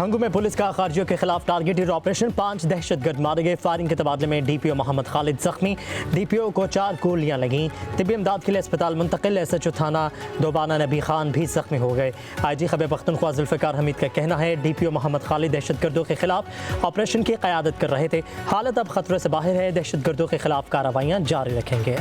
भंगू में पुलिस का खारजियों के खिलाफ टारगेटेड ऑपरेशन, 5 दहशतगर्द मारे गए। फायरिंग के तबादले में डीपीओ मोहम्मद खालिद जख्मी। डीपीओ को 4 गोलियां लगीं। तिब्बी इमदाद के लिए अस्पताल मुंतकिल। एसएचओ थाना दोबाना नबी खान भी जख्मी हो गए। आईजी खैबर पख्तूनख्वा जुल्फ़िकार हमीद का कहना है डीपीओ मोहम्मद खालिद दहशतगर्दों के खिलाफ ऑपरेशन की क़यादत कर रहे थे। हालत अब खतरे से बाहर है। दहशतगर्दों के खिलाफ कार्रवाइयाँ जारी रखेंगे।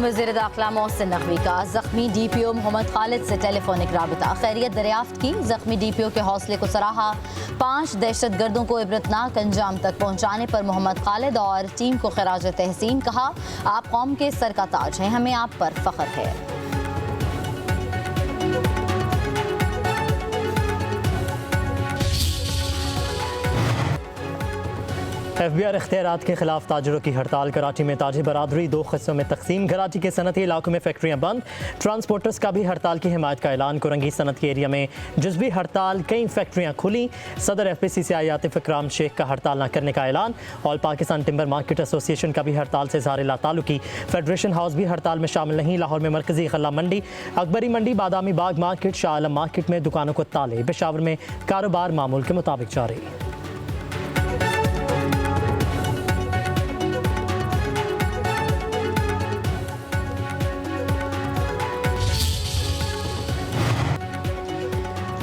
वज़ीर दाखिला मोहसिन नकवी का जख्मी डीपीओ मोहम्मद खालिद से टेलीफोनिक राबिता, खैरियत दरियाफ्त की। जख्मी डीपीओ के हौसले को सराहा। 5 दहशतगर्दों को इबरतनाक अंजाम तक पहुँचाने पर मोहम्मद खालिद और टीम को खिराज तहसीन कहा। आप कौम के सर का ताज हैं, हमें आप पर फख्र है। FBI इख्तियारात के खिलाफ ताजरों की हड़ताल। कराची में ताजी बरादरी 2 हिस्सों में तकसीम। कराची के सनती इलाकों में फैक्ट्रियां बंद। ट्रांसपोर्टर्स का भी हड़ताल की हिमायत का ऐलान। कोरंगी सनत के एरिया में जुज़वी हड़ताल, कई फैक्ट्रियां खुली। सदर FPCCI आतिफ इकराम शेख का हड़ताल न करने का ऐलान। All Pakistan timber market association का भी हड़ताल से इज़हार लाताल्लुकी। फेडरेशन हाउस भी हड़ताल में शामिल नहीं। लाहौर में मरकजी गल्ला मंडी, अकबरी मंडी, बादामी बाग मार्केट, शाह आलम मार्केट में दुकानों को ताले। पेशावर में कारोबार मामूल के मुताबिक जारी।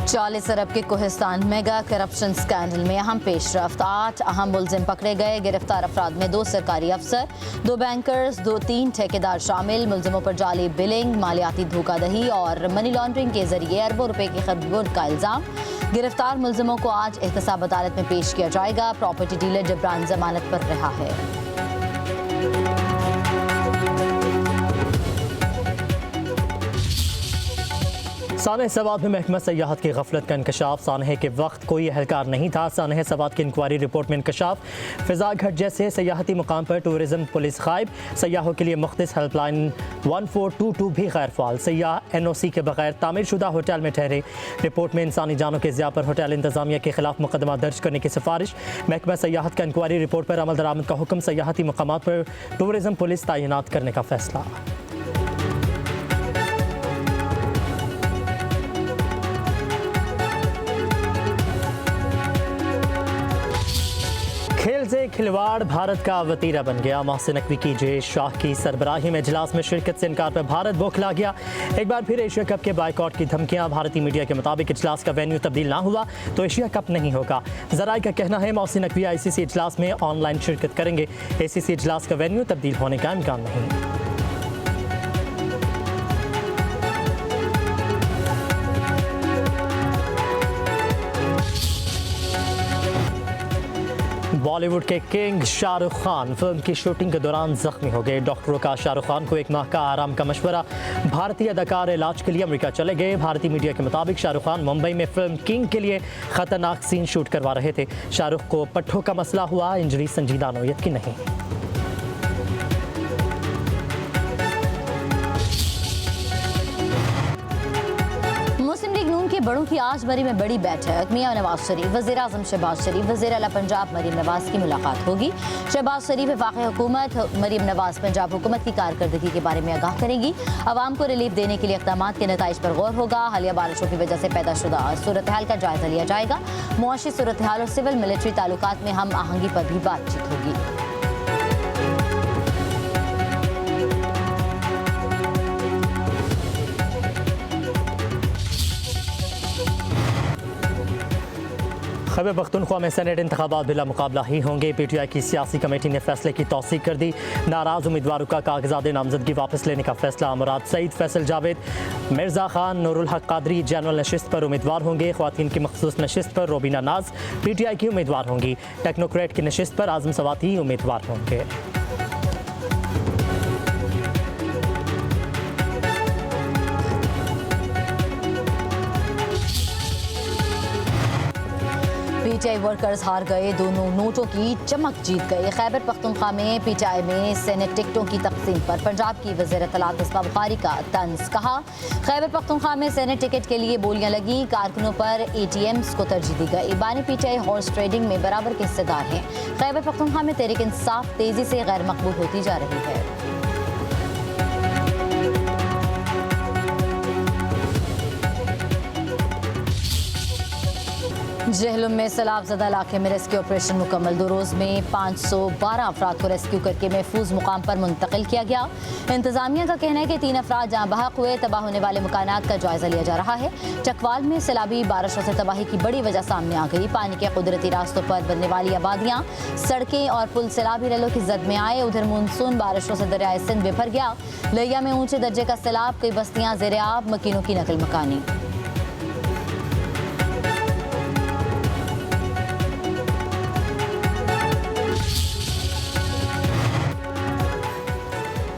चालीस अरब के कोहिस्तान मेगा करप्शन स्कैंडल में अहम पेशरफ्त। 8 अहम मुलजिम पकड़े गए। गिरफ्तार अफराद में 2 सरकारी अफसर, 2 बैंकर्स, 3 ठेकेदार शामिल। मुलजिमों पर जाली बिलिंग, मालियाती धोखाधड़ी और मनी लॉन्ड्रिंग के जरिए अरबों रुपए की खरीद का इल्जाम। गिरफ्तार मुलजिमों को आज एहतसाब अदालत में पेश किया जाएगा। प्रॉपर्टी डीलर जबरान जमानत पर रहा है। सानह सवात में महकमा सयाहत की गफलत का इंकशाफ। सानह के वक्त कोई एहलकार नहीं था। सानह सवात की इंक्वायरी रिपोर्ट में इंकशाफ। फिजा घाट जैसे सयाहती मुकाम पर टूरिज्म पुलिस गायब। सयाहों के लिए मुख्तस हेल्पलाइन 1422 भी गैर फाल। सयाह NOC के बगैर तामीर शुदा होटल में ठहरे। रिपोर्ट में इंसानी जानों के ज़िया पर होटल इंतजामिया के खिलाफ मुकदमा दर्ज करने की सिफारिश। महकमा सयाहत का इंक्वायरी रिपोर्ट पर अमल दरामद का हुक्म। सयाहती मुकामात पर टूरिज्म पुलिस तैनात करने का फैसला। खेल से खिलवाड़ भारत का वतीरा बन गया। मोहसिन नकवी की जय शाह की सरबराही में इजलास में शिरकत से इनकार पर भारत बौखला गया। एक बार फिर एशिया कप के बाइकआउट की धमकियां। भारतीय मीडिया के मुताबिक इजलास का वेन्यू तब्दील ना हुआ तो एशिया कप नहीं होगा। जराए का कहना है मोहसिन नकवी ICC इजलास में ऑनलाइन शिरकत करेंगे। ACC इजलास का वेन्यू तब्दील होने का इम्कान नहीं। बॉलीवुड के किंग शाहरुख खान फिल्म की शूटिंग के दौरान जख्मी हो गए। डॉक्टरों का शाहरुख खान को 1 माह का आराम का मशवरा। भारतीय अदाकार इलाज के लिए अमेरिका चले गए। भारतीय मीडिया के मुताबिक शाहरुख खान मुंबई में फिल्म किंग के लिए खतरनाक सीन शूट करवा रहे थे। शाहरुख को पट्ठों का मसला हुआ। इंजरी संजीदा नौयत की नहीं। बड़ों की आज मरी में बड़ी बैठक। मियां नवाज शरीफ, वज़ीर आज़म शहबाज शरीफ, वज़ीर आला पंजाब मरीम नवाज की मुलाकात होगी। शहबाज शरीफ वफ़ाक़ी हुकूमत, मरीम नवाज पंजाब हुकूमत की कारकर्दगी के बारे में आगाह करेंगी। आवाम को रिलीफ देने के लिए इक़दाम के नताइज पर गौर होगा। हालिया बारिशों की वजह से पैदा शुदा सूरत हाल का जायजा लिया जाएगा। मुआशी सूरत हाल और सिविल मिलिट्री ताल्लुकात में हम आहंगी पर भी बातचीत होगी। खैबर पख्तूनख्वा में सेनेट इंतखाबात बिला मुकाबला ही होंगे। PTI की सियासी कमेटी ने फैसले की तौसीक कर दी। नाराज उम्मीदवारों का कागजात नामजदगी वापस लेने का फैसला। मुराद सईद, फैसल जावेद, मिर्जा खान, नूरुल हक कादरी जनरल नशिस्त पर उम्मीदवार होंगे। ख्वातीन की मखसूस नशिस्त पर रोबीना नाज PTI की उम्मीदवार होंगी। टेक्नोक्रेट की नशिस्त पर आजम सवाती उम्मीदवार होंगे। पीटीआई वर्कर्स हार गए, दोनों नोटों की चमक जीत गए। खैबर पख्तूनख्वा में पीटीआई में सेनेट टिकटों की तकसीम पर पंजाब की वज़ीर इत्तलात मिसबा बुखारी का तंज। कहा, खैबर पख्तूनख्वा में सेनेट टिकट के लिए बोलियां लगी, कारकुनों पर ATMs को तरजीह दी गई। बानी पीटीआई हॉर्स ट्रेडिंग में बराबर के हिस्सेदार हैं। खैबर पख्तूनख्वा में तहरीक इंसाफ तेजी से गैर मकबूल होती जा रही है। जहलुम में सैलाबज़दा इलाके में रेस्क्यू ऑपरेशन मुकम्मल। 2 रोज़ में 512 अफराद को रेस्क्यू करके महफूज मुकाम पर मुंतकिल किया गया। इंतजामिया का कहना है कि 3 अफराद जहाँ बहक हुए। तबाह होने वाले मकानात का जायजा लिया जा रहा है। चकवाल में सैलाबी बारिशों से तबाही की बड़ी वजह सामने आ गई। पानी के कुदरती रास्तों पर बनने वाली आबादियाँ, सड़कें और पुल सैलाबी रैलों की जद में आए। उधर मानसून बारिशों से दरियाए सिंध बिफर गया। लिया में ऊंचे दर्जे का सैलाब, कई बस्तियाँ ज़ेर आब, मकीनों की नकल मकानी।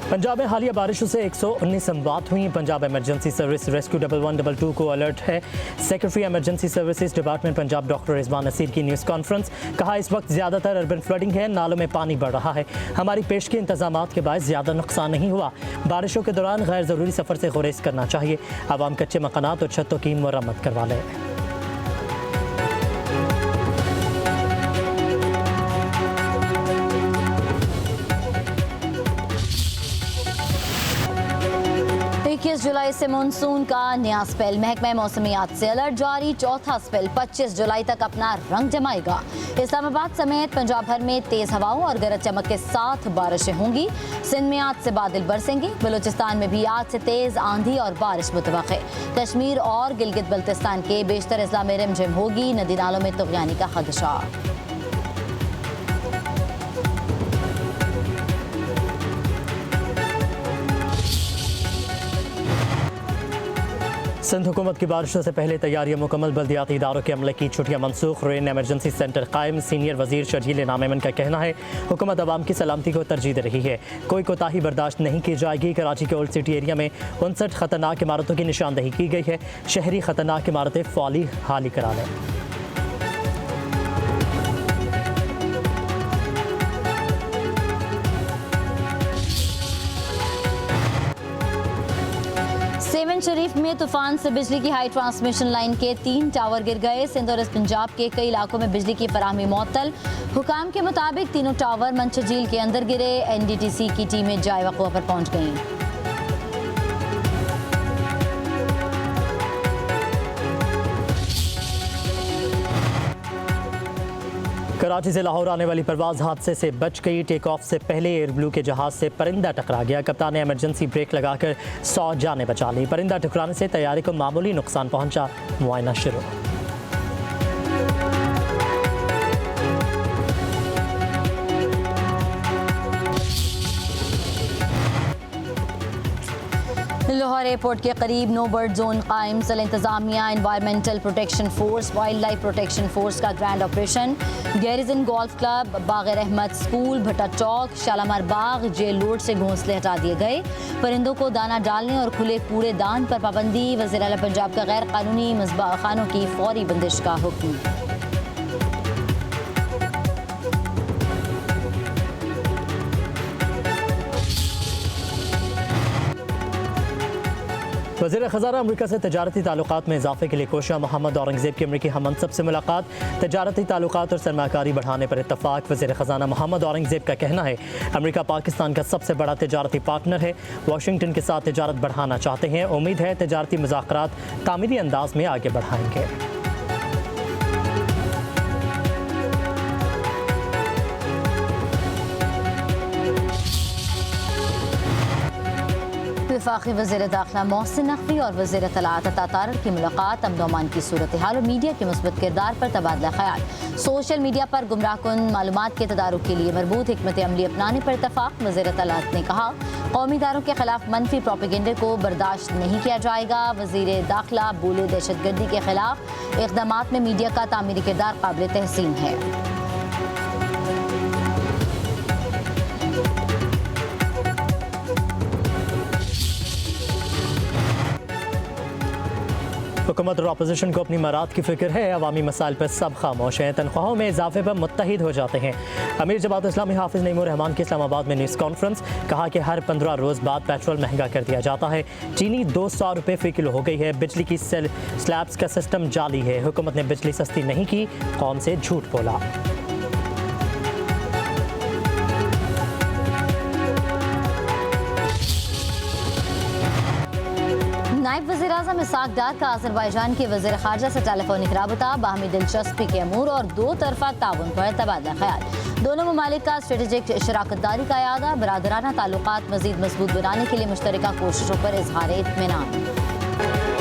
पंजाब में हालिया बारिशों से 119 अमवात हुई। पंजाब इमरजेंसी सर्विस रेस्क्यू 1122 को अलर्ट है। Secretary emergency services department Punjab doctor Rizwan Naseer की न्यूज़ कॉन्फ्रेंस। कहा, इस वक्त ज़्यादातर अर्बन फ्लडिंग है, नालों में पानी बढ़ रहा है। हमारी पेश के इंतजामात के बायस ज़्यादा नुकसान नहीं हुआ। बारिशों के दौरान गैर ज़रूरी सफ़र से गुरेज करना चाहिए। आवाम कच्चे मकानात और छतों की मरम्मत करवा लें। जुलाई से मानसून का नया स्पेल। महकमा मौसमियात से अलर्ट जारी। चौथा स्पेल 25 जुलाई तक अपना रंग जमाएगा। इस्लामाबाद समेत पंजाब भर में तेज हवाओं और गरज चमक के साथ बारिशें होंगी। सिंध में आज से बादल बरसेंगे। बलूचिस्तान में भी आज से तेज आंधी और बारिश मुतवक्के। कश्मीर और गिलगित बल्तिस्तान के बेशतर अजला में रिमझिम होगी। नदी नालों में तुग़यानी का खदशा। सिंध हुकूमत की बारिशों से पहले तैयारियां मुकम्मल। बल्दियाती इदारों के अमले की छुट्टियां मनसूख। रेन एमरजेंसी सेंटर कायम। सीनियर वजीर शर्जील नामेमन का कहना है, हुकूमत अवाम की सलामती को तरजीह दे रही है। कोई कोताही बर्दाश्त नहीं की जाएगी। कराची के ओल्ड सिटी एरिया में 59 खतरनाक इमारतों की निशानदही की गई है। शहरी खतरनाक इमारतें फौली हाली करा लें। सेवन शरीफ में तूफान से बिजली की हाई ट्रांसमिशन लाइन के 3 टावर गिर गए। सिंध और पंजाब के कई इलाकों में बिजली की फराहमी मुअत्तल। हुकाम के मुताबिक तीनों टावर मंच झील के अंदर गिरे। NDTC की टीमें जाए वक़्वा पर पहुंच गईं। कराची से लाहौर आने वाली परवाज़ हादसे से बच गई। टेक ऑफ से पहले एयर ब्लू के जहाज़ से परिंदा टकरा गया। कप्तान ने इमरजेंसी ब्रेक लगाकर 100 जानें बचा ली। परिंदा टकराने से तैयारी को मामूली नुकसान पहुंचा। मुआयना शुरू। लाहौर एयरपोर्ट के करीब नो बर्ड जोन कायम। सल इंतजामिया, environmental protection force, wildlife protection force का grand operation. Garrison golf club, Bagh Rehmat school, Bhatta Chowk, Shalamar Bagh, jail road से घोंसले हटा दिए गए। परिंदों को दाना डालने और खुले कूड़ेदान पर पाबंदी। वज़ीर आला पंजाब का गैर कानूनी मज़बा खानों की फौरी बंदिश का हुक्म। वज़ीर ख़ज़ाना अमरीका से तजारती ताल्लुकात में इजाफे के लिए कोशिश। मोहम्मद औरंगज़ेब की अमरीकी हममनसब से मुलाकात। तजारती ताल्लुकात और सरमाकारी बढ़ाने पर इत्तफाक। वज़ीर ख़ज़ाना मोहम्मद औरंगज़ेब का कहना है, अमरीका पाकिस्तान का सबसे बड़ा तजारती पार्टनर है। वाशिंगटन के साथ तजारत बढ़ाना चाहते हैं। उम्मीद है तजारती मुज़ाकरात तामीरी अंदाज में आगे बढ़ाएंगे। वफाकी वज़ीर दाखिला मोहसिन नकवी और वज़ीर इत्तलाआत अता तारर की मुलाकात। अमन अमान की सूरत हाल और मीडिया के मुस्बत किरदार पर तबादला ख्याल। सोशल मीडिया पर गुमराहकुन मालूमात के तदारुक के लिए मरबूत हिकमत अमली अपनाने पर इत्तफाक। वज़ीर इत्तलाआत ने कहा, कौमी इदारों के खिलाफ मनफी प्रोपेगेंडे को बर्दाश्त नहीं किया जाएगा। वज़ीर दाखिला बोले, दहशतगर्दी के खिलाफ इक़दामात में मीडिया का तामीरी किरदार काबिल तहसीन है। हुकूमत और अपोजिशन को अपनी मराद की फिक्र है, अवामी मसाइल पर सब खामोश हैं, तनख्वाहों में इजाफे पर मुत्तहिद हो जाते हैं। अमीर जमात इस्लामी हाफिज नईमुर रहमान की इस्लामाबाद में न्यूज़ कॉन्फ्रेंस, कहा कि हर 15 रोज़ बाद पेट्रोल महंगा कर दिया जाता है। चीनी 200 रुपये फ़ी किलो हो गई है। बिजली की स्लैब्स का सिस्टम जाली है। हुकूमत ने बिजली सस्ती नहीं की, कौम से झूठ बोला। नायब वज़ीर-ए-आज़म इसाक डार का अज़रबैजान के वज़ीर ख़ारजा से टेलीफोनिक राबता, बाहमी दिलचस्पी के अमूर और दो तरफ़ा ताउन पर तबादला ख्याल। दोनों ममालिक का स्ट्रेटेजिक शराकत दारी का यादा, बरादराना ताल्लुकात मज़ीद मजबूत बनाने के लिए मुश्तरका कोशिशों पर इज़हार इत्मीनान।